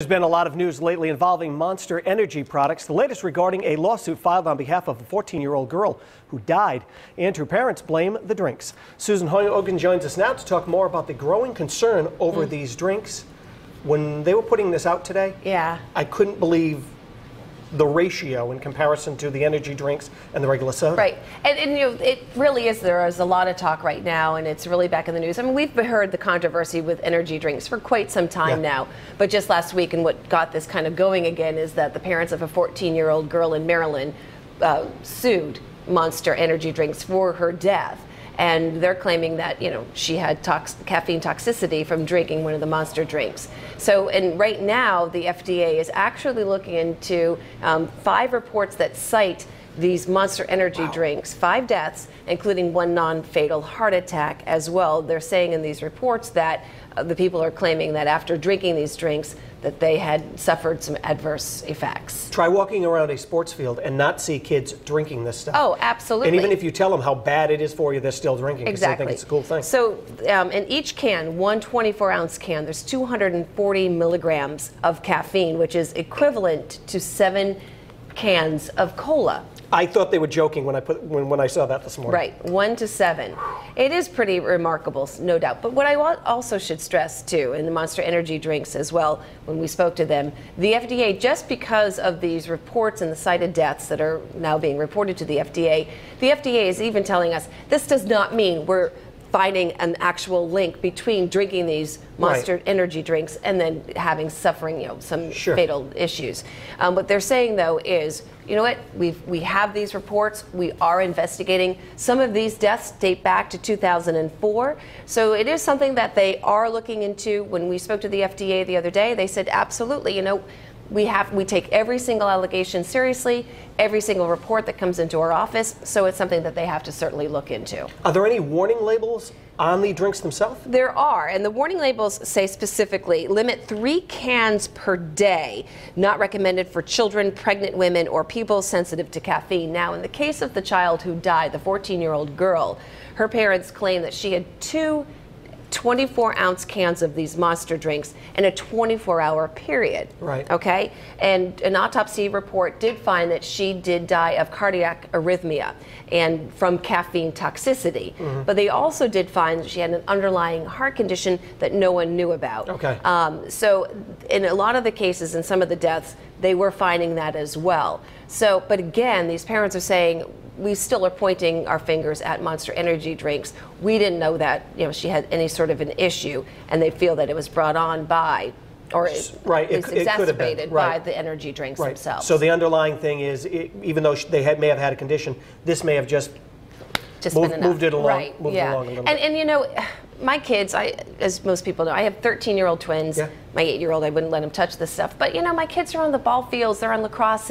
There's been a lot of news lately involving Monster Energy products. The latest regarding a lawsuit filed on behalf of a 14-year-old girl who died, and her parents blame the drinks. Susan Hogan joins us now to talk more about the growing concern over these drinks. When they were putting this out today, I couldn't believe the ratio in comparison to the energy drinks and the regular soda. Right, and you know, it really is, there is a lot of talk right now, and it's really back in the news. I mean, we've heard the controversy with energy drinks for quite some time now, but just last week, and what got this kind of going again is that the parents of a 14-year-old girl in Maryland sued Monster Energy Drinks for her death. And they're claiming that, you know, she had caffeine toxicity from drinking one of the Monster drinks. So, and right now, the FDA is actually looking into 5 reports that cite these Monster Energy drinks, 5 deaths, including 1 non-fatal heart attack as well. They're saying in these reports that the people are claiming that after drinking these drinks, that they had suffered some adverse effects. Try walking around a sports field and not see kids drinking this stuff. Oh, absolutely. And even if you tell them how bad it is for you, they're still drinking because they think it's a cool thing. So in each can, one 24-ounce can, there's 240 milligrams of caffeine, which is equivalent to 7 cans of cola. I thought they were joking when I saw that this morning. Right, 1 to 7. It is pretty remarkable, no doubt. But what I also should stress too, in the Monster Energy drinks as well, when we spoke to them, the FDA, just because of these reports and the cited deaths that are now being reported to the FDA is even telling us this does not mean we're finding an actual link between drinking these Monster Energy drinks and then suffering, you know, some fatal issues. What they're saying though is, you know what, we have these reports, we are investigating. Some of these deaths date back to 2004, so it is something that they are looking into. When we spoke to the FDA the other day, they said absolutely, you know, we take every single allegation seriously, every single report that comes into our office, so it's something that they have to certainly look into. Are there any warning labels on the drinks themselves? There are, and the warning labels say specifically, limit 3 cans per day, not recommended for children, pregnant women, or people sensitive to caffeine. Now, in the case of the child who died, the 14-year-old girl, her parents claim that she had 2 24-ounce cans of these Monster drinks in a 24-hour period. Right. Okay? And an autopsy report did find that she did die of cardiac arrhythmia and from caffeine toxicity. But they also did find that she had an underlying heart condition that no one knew about. Okay. So in a lot of the cases and some of the deaths, they were finding that as well. So, but again, these parents are saying, we still are pointing our fingers at Monster Energy drinks. We didn't know that, you know, she had any sort of an issue, and they feel that it was brought on by, or it's exacerbated by the energy drinks themselves. So the underlying thing is, even though they may have had a condition, this may have just moved it along, a little bit. And you know, my kids, as most people know, I have 13-year-old twins. My 8-year-old, I wouldn't let him touch this stuff. But you know, my kids are on the ball fields, they're on lacrosse,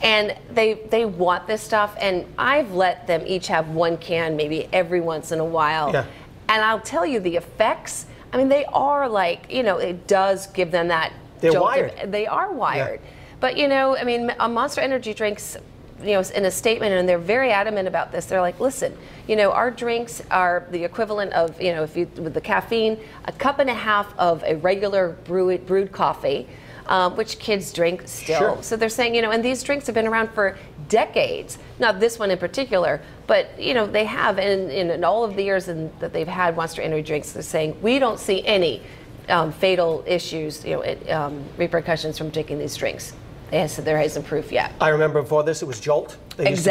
and they want this stuff, and I've let them each have 1 can maybe every once in a while. And I'll tell you the effects, I mean, they are like, you know, it does give them that wired. They are wired. But you know, I mean, Monster Energy drinks, you know, in a statement, and they're very adamant about this. They're like, listen, you know, our drinks are the equivalent of, you know, with the caffeine, 1.5 cups of a regular brewed coffee. Which kids drink still. So they're saying, you know, and these drinks have been around for decades. Not this one in particular, but, you know, they have, in all of the years that they've had Monster Energy drinks, they're saying, we don't see any fatal issues, you know, repercussions from drinking these drinks. They said there isn't proof yet. I remember before this, it was Jolt. There used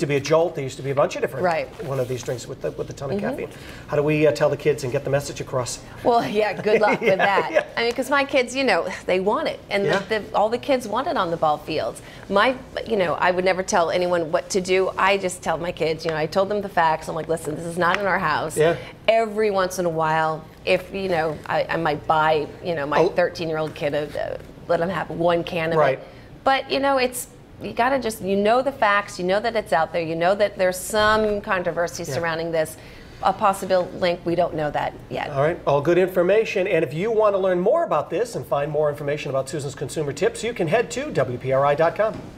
to be a Jolt. There used to be a bunch of different one of these drinks with a ton of caffeine. How do we tell the kids and get the message across? Well, good luck with that. I mean, because my kids, you know, they want it, and all the kids want it on the ball fields. You know, I would never tell anyone what to do. I just tell my kids, you know, I told them the facts. I'm like, listen, this is not in our house. Every once in a while, if, you know, I might buy, you know, my 13-year-old kid, let them have 1 can of it. But, you know, you got to just, you know the facts, you know that it's out there, you know that there's some controversy surrounding this, a possible link, we don't know that yet. All right, all good information. And if you want to learn more about this and find more information about Susan's consumer tips, you can head to WPRI.com.